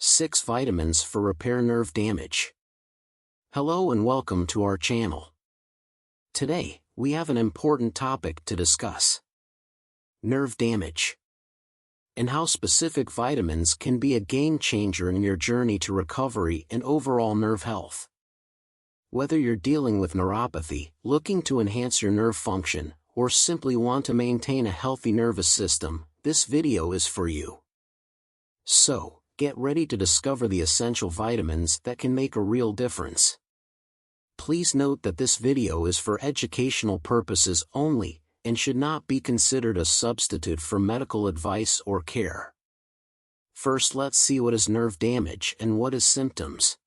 6 vitamins for repair nerve damage. Hello and welcome to our channel. Today, we have an important topic to discuss. Nerve damage. And how specific vitamins can be a game changer in your journey to recovery and overall nerve health. Whether you're dealing with neuropathy, looking to enhance your nerve function, or simply want to maintain a healthy nervous system, this video is for you. So, get ready to discover the essential vitamins that can make a real difference. Please note that this video is for educational purposes only, and should not be considered a substitute for medical advice or care. First, let's see what is nerve damage and what is symptoms.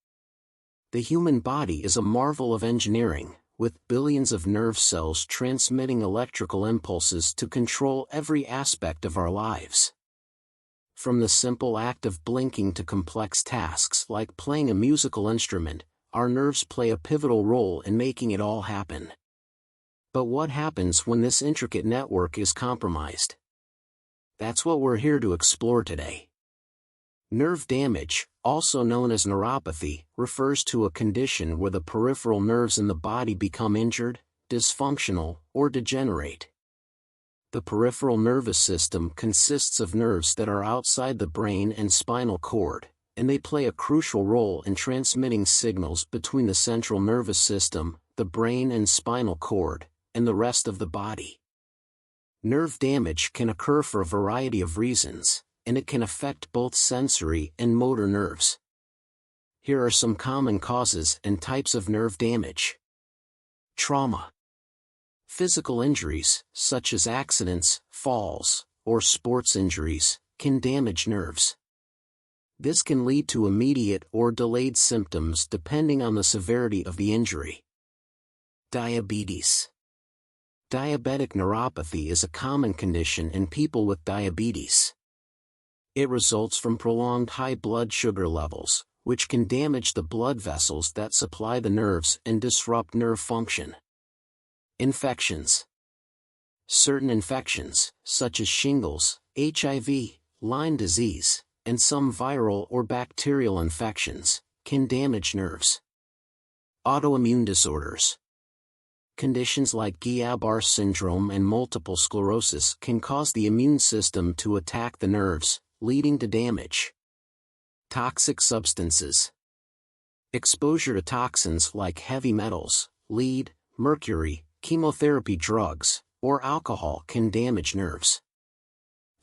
The human body is a marvel of engineering, with billions of nerve cells transmitting electrical impulses to control every aspect of our lives. From the simple act of blinking to complex tasks like playing a musical instrument, our nerves play a pivotal role in making it all happen. But what happens when this intricate network is compromised? That's what we're here to explore today. Nerve damage, also known as neuropathy, refers to a condition where the peripheral nerves in the body become injured, dysfunctional, or degenerate. The peripheral nervous system consists of nerves that are outside the brain and spinal cord, and they play a crucial role in transmitting signals between the central nervous system, the brain and spinal cord, and the rest of the body. Nerve damage can occur for a variety of reasons, and it can affect both sensory and motor nerves. Here are some common causes and types of nerve damage. Trauma. Physical injuries, such as accidents, falls, or sports injuries, can damage nerves. This can lead to immediate or delayed symptoms depending on the severity of the injury. Diabetes. Diabetic neuropathy is a common condition in people with diabetes. It results from prolonged high blood sugar levels, which can damage the blood vessels that supply the nerves and disrupt nerve function. Infections. Certain infections, such as shingles, HIV, Lyme disease, and some viral or bacterial infections, can damage nerves. Autoimmune disorders. Conditions like Guillain-Barré syndrome and multiple sclerosis can cause the immune system to attack the nerves, leading to damage. Toxic substances. Exposure to toxins like heavy metals, lead, mercury, chemotherapy drugs, or alcohol can damage nerves.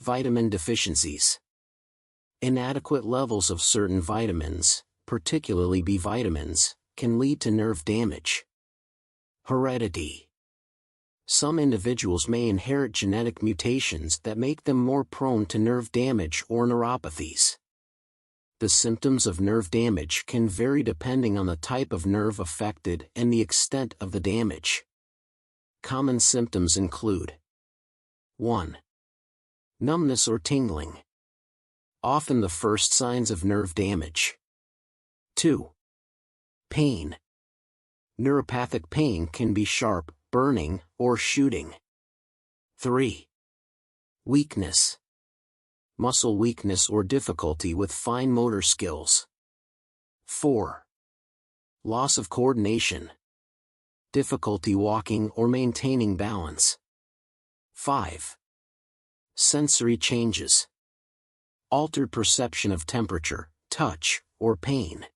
Vitamin deficiencies. Inadequate levels of certain vitamins, particularly B vitamins, can lead to nerve damage. Heredity. Some individuals may inherit genetic mutations that make them more prone to nerve damage or neuropathies. The symptoms of nerve damage can vary depending on the type of nerve affected and the extent of the damage. Common symptoms include 1. Numbness or tingling. Often the first signs of nerve damage. 2. Pain. Neuropathic pain can be sharp, burning, or shooting. 3. Weakness. Muscle weakness or difficulty with fine motor skills. 4. Loss of coordination. Difficulty walking or maintaining balance. 5. Sensory changes. Altered perception of temperature, touch, or pain.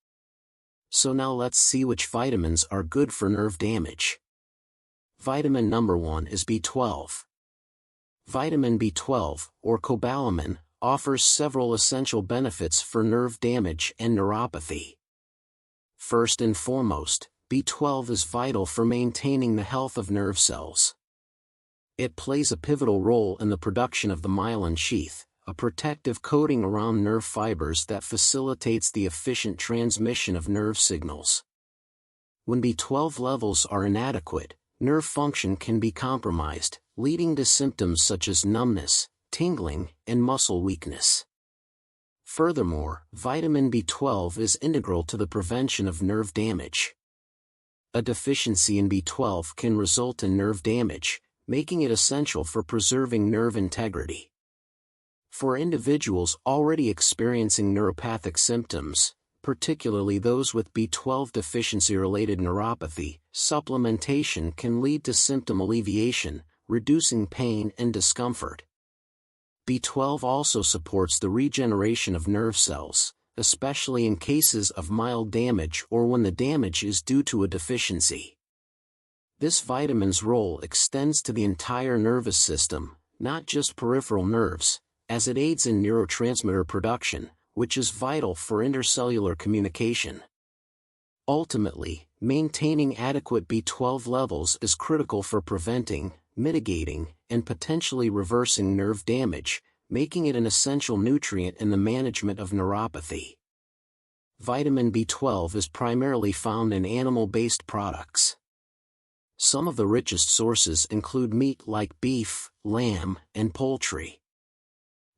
So now let's see which vitamins are good for nerve damage. Vitamin number 1 is B12. Vitamin B12, or cobalamin, offers several essential benefits for nerve damage and neuropathy. First and foremost, B12 is vital for maintaining the health of nerve cells. It plays a pivotal role in the production of the myelin sheath, a protective coating around nerve fibers that facilitates the efficient transmission of nerve signals. When B12 levels are inadequate, nerve function can be compromised, leading to symptoms such as numbness, tingling, and muscle weakness. Furthermore, vitamin B12 is integral to the prevention of nerve damage. A deficiency in B12 can result in nerve damage, making it essential for preserving nerve integrity. For individuals already experiencing neuropathic symptoms, particularly those with B12 deficiency-related neuropathy, supplementation can lead to symptom alleviation, reducing pain and discomfort. B12 also supports the regeneration of nerve cells, especially in cases of mild damage or when the damage is due to a deficiency. This vitamin's role extends to the entire nervous system, not just peripheral nerves, as it aids in neurotransmitter production, which is vital for intercellular communication. Ultimately, maintaining adequate B12 levels is critical for preventing, mitigating, and potentially reversing nerve damage, making it an essential nutrient in the management of neuropathy. Vitamin B12 is primarily found in animal-based products. Some of the richest sources include meat like beef, lamb, and poultry.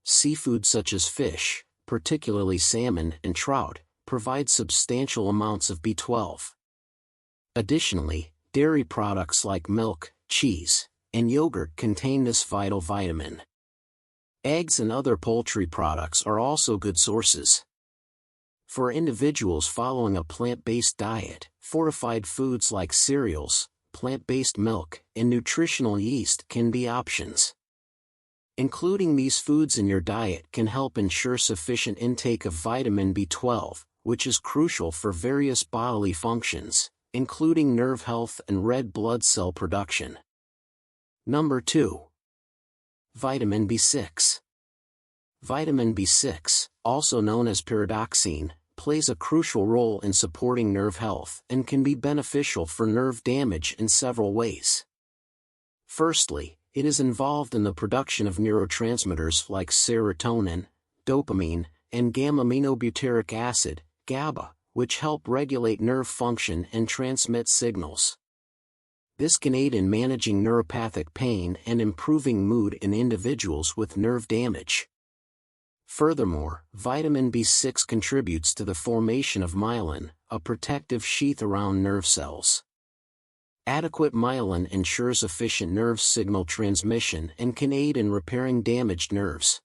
Seafood such as fish, particularly salmon and trout, provide substantial amounts of B12. Additionally, dairy products like milk, cheese, and yogurt contain this vital vitamin. Eggs and other poultry products are also good sources. For individuals following a plant-based diet, fortified foods like cereals, plant-based milk, and nutritional yeast can be options. Including these foods in your diet can help ensure sufficient intake of vitamin B12, which is crucial for various bodily functions, including nerve health and red blood cell production. Number 2. Vitamin B6. Vitamin B6, also known as pyridoxine, plays a crucial role in supporting nerve health and can be beneficial for nerve damage in several ways. Firstly, it is involved in the production of neurotransmitters like serotonin, dopamine, and gamma-aminobutyric acid, GABA, which help regulate nerve function and transmit signals. This can aid in managing neuropathic pain and improving mood in individuals with nerve damage. Furthermore, vitamin B6 contributes to the formation of myelin, a protective sheath around nerve cells. Adequate myelin ensures efficient nerve signal transmission and can aid in repairing damaged nerves.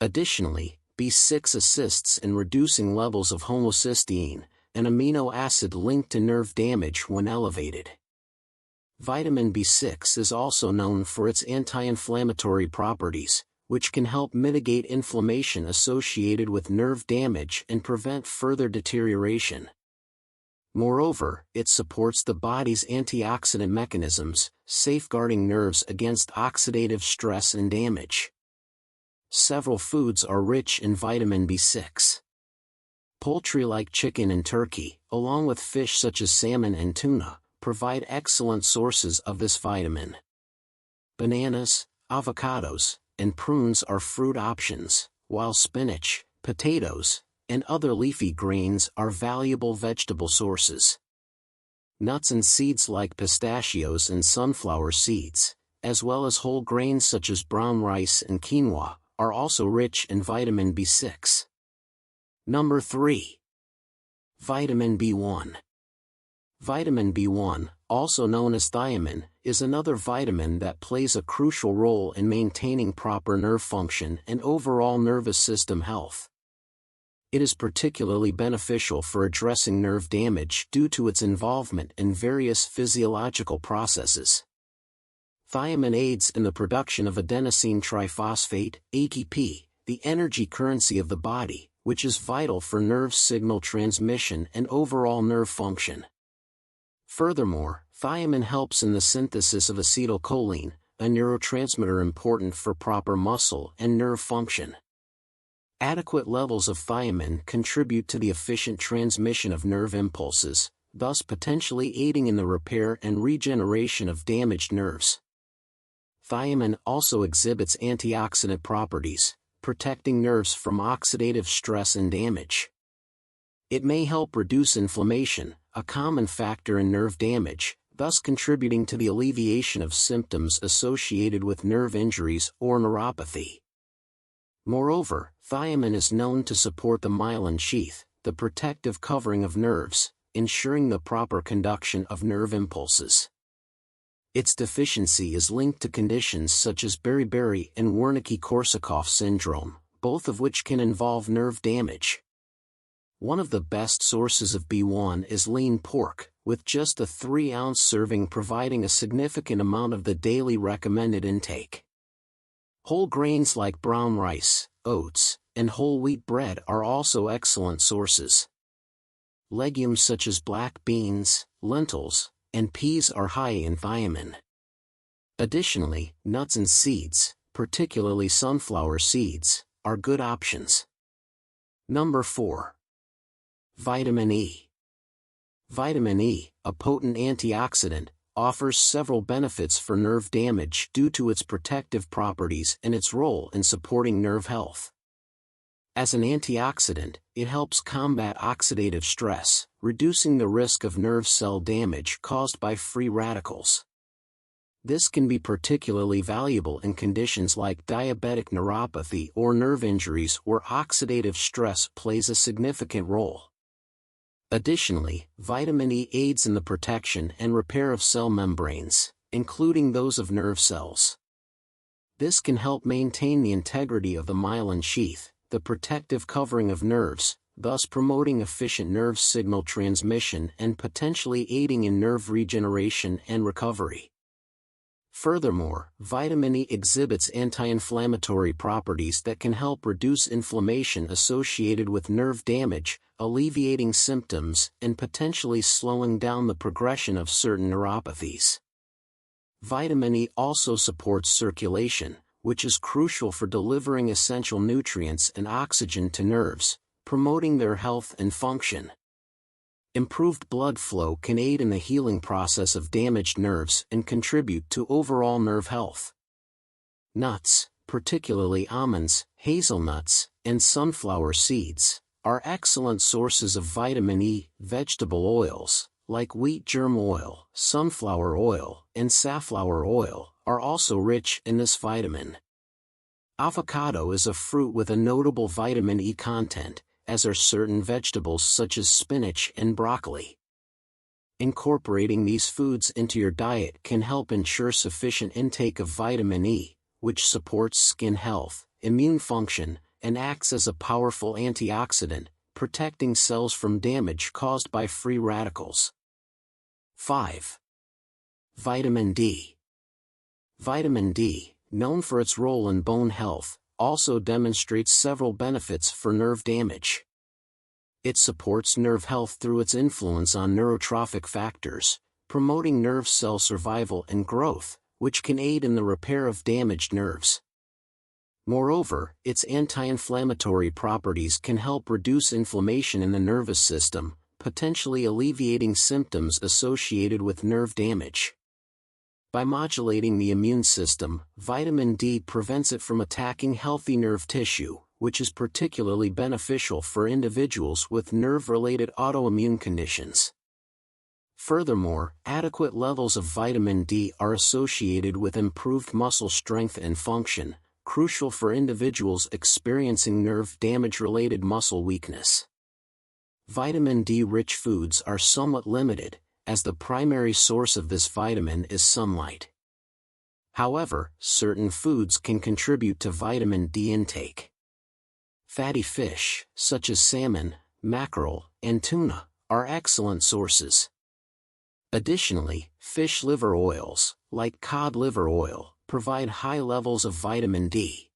Additionally, B6 assists in reducing levels of homocysteine, an amino acid linked to nerve damage when elevated. Vitamin B6 is also known for its anti-inflammatory properties, which can help mitigate inflammation associated with nerve damage and prevent further deterioration. Moreover, it supports the body's antioxidant mechanisms, safeguarding nerves against oxidative stress and damage. Several foods are rich in vitamin B6. Poultry like chicken and turkey, along with fish such as salmon and tuna, provide excellent sources of this vitamin. Bananas, avocados, and prunes are fruit options, while spinach, potatoes, and other leafy greens are valuable vegetable sources. Nuts and seeds like pistachios and sunflower seeds, as well as whole grains such as brown rice and quinoa, are also rich in vitamin B6. Number 3. Vitamin B1. Vitamin B1, also known as thiamine, is another vitamin that plays a crucial role in maintaining proper nerve function and overall nervous system health. It is particularly beneficial for addressing nerve damage due to its involvement in various physiological processes. Thiamine aids in the production of adenosine triphosphate, ATP, the energy currency of the body, which is vital for nerve signal transmission and overall nerve function. Furthermore, thiamine helps in the synthesis of acetylcholine, a neurotransmitter important for proper muscle and nerve function. Adequate levels of thiamine contribute to the efficient transmission of nerve impulses, thus potentially aiding in the repair and regeneration of damaged nerves. Thiamine also exhibits antioxidant properties, protecting nerves from oxidative stress and damage. It may help reduce inflammation, a common factor in nerve damage, thus contributing to the alleviation of symptoms associated with nerve injuries or neuropathy. Moreover, thiamine is known to support the myelin sheath, the protective covering of nerves, ensuring the proper conduction of nerve impulses. Its deficiency is linked to conditions such as beriberi and Wernicke-Korsakoff syndrome, both of which can involve nerve damage. One of the best sources of B1 is lean pork, with just a 3-ounce serving providing a significant amount of the daily recommended intake. Whole grains like brown rice, oats, and whole wheat bread are also excellent sources. Legumes such as black beans, lentils, and peas are high in thiamine. Additionally, nuts and seeds, particularly sunflower seeds, are good options. Number 4. Vitamin E. Vitamin E, a potent antioxidant, offers several benefits for nerve damage due to its protective properties and its role in supporting nerve health. As an antioxidant, it helps combat oxidative stress, reducing the risk of nerve cell damage caused by free radicals. This can be particularly valuable in conditions like diabetic neuropathy or nerve injuries where oxidative stress plays a significant role. Additionally, vitamin E aids in the protection and repair of cell membranes, including those of nerve cells. This can help maintain the integrity of the myelin sheath, the protective covering of nerves, thus promoting efficient nerve signal transmission and potentially aiding in nerve regeneration and recovery. Furthermore, vitamin E exhibits anti-inflammatory properties that can help reduce inflammation associated with nerve damage, alleviating symptoms and potentially slowing down the progression of certain neuropathies. Vitamin E also supports circulation, which is crucial for delivering essential nutrients and oxygen to nerves, promoting their health and function. Improved blood flow can aid in the healing process of damaged nerves and contribute to overall nerve health. Nuts, particularly almonds, hazelnuts, and sunflower seeds, are excellent sources of vitamin E. Vegetable oils, like wheat germ oil, sunflower oil, and safflower oil, are also rich in this vitamin. Avocado is a fruit with a notable vitamin E content, as are certain vegetables such as spinach and broccoli. Incorporating these foods into your diet can help ensure sufficient intake of vitamin E, which supports skin health, immune function, and acts as a powerful antioxidant, protecting cells from damage caused by free radicals. 5. Vitamin D. Vitamin D, known for its role in bone health, also demonstrates several benefits for nerve damage. It supports nerve health through its influence on neurotrophic factors, promoting nerve cell survival and growth, which can aid in the repair of damaged nerves. Moreover, its anti-inflammatory properties can help reduce inflammation in the nervous system, potentially alleviating symptoms associated with nerve damage. By modulating the immune system, vitamin D prevents it from attacking healthy nerve tissue, which is particularly beneficial for individuals with nerve-related autoimmune conditions. Furthermore, adequate levels of vitamin D are associated with improved muscle strength and function, crucial for individuals experiencing nerve damage-related muscle weakness. Vitamin D-rich foods are somewhat limited, as the primary source of this vitamin is sunlight. However, certain foods can contribute to vitamin D intake. Fatty fish, such as salmon, mackerel, and tuna, are excellent sources. Additionally, fish liver oils, like cod liver oil, provide high levels of vitamin D.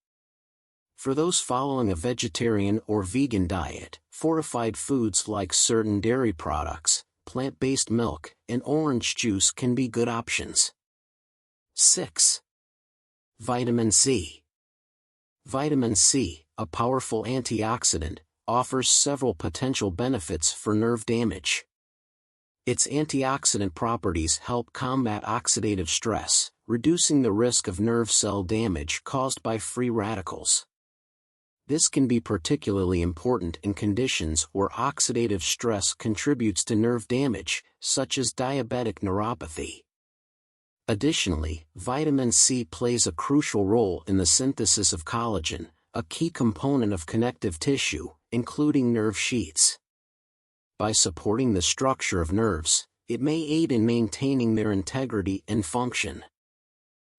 For those following a vegetarian or vegan diet, fortified foods like certain dairy products, plant-based milk, and orange juice can be good options. 6. Vitamin C. Vitamin C, a powerful antioxidant, offers several potential benefits for nerve damage. Its antioxidant properties help combat oxidative stress, reducing the risk of nerve cell damage caused by free radicals. This can be particularly important in conditions where oxidative stress contributes to nerve damage, such as diabetic neuropathy. Additionally, vitamin C plays a crucial role in the synthesis of collagen, a key component of connective tissue, including nerve sheaths. By supporting the structure of nerves, it may aid in maintaining their integrity and function.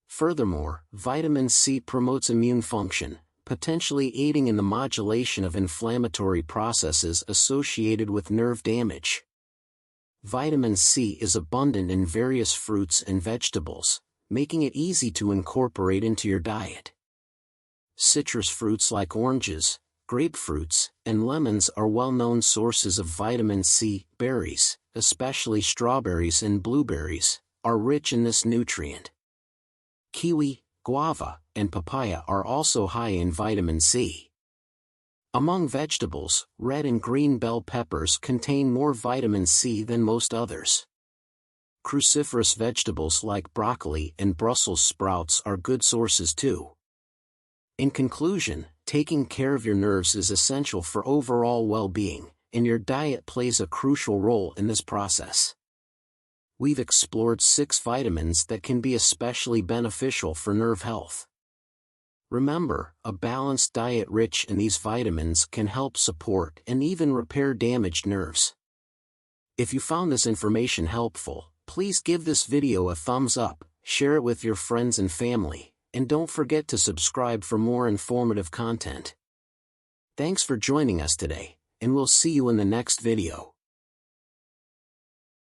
Furthermore, vitamin C promotes immune function, potentially aiding in the modulation of inflammatory processes associated with nerve damage. Vitamin C is abundant in various fruits and vegetables, making it easy to incorporate into your diet. Citrus fruits like oranges, grapefruits, and lemons are well-known sources of vitamin C. Berries, especially strawberries and blueberries, are rich in this nutrient. Kiwi, guava, and papaya are also high in vitamin C. Among vegetables, red and green bell peppers contain more vitamin C than most others. Cruciferous vegetables like broccoli and Brussels sprouts are good sources too. In conclusion, taking care of your nerves is essential for overall well-being, and your diet plays a crucial role in this process. We've explored 6 vitamins that can be especially beneficial for nerve health. Remember, a balanced diet rich in these vitamins can help support and even repair damaged nerves. If you found this information helpful, please give this video a thumbs up, share it with your friends and family, and don't forget to subscribe for more informative content. Thanks for joining us today, and we'll see you in the next video.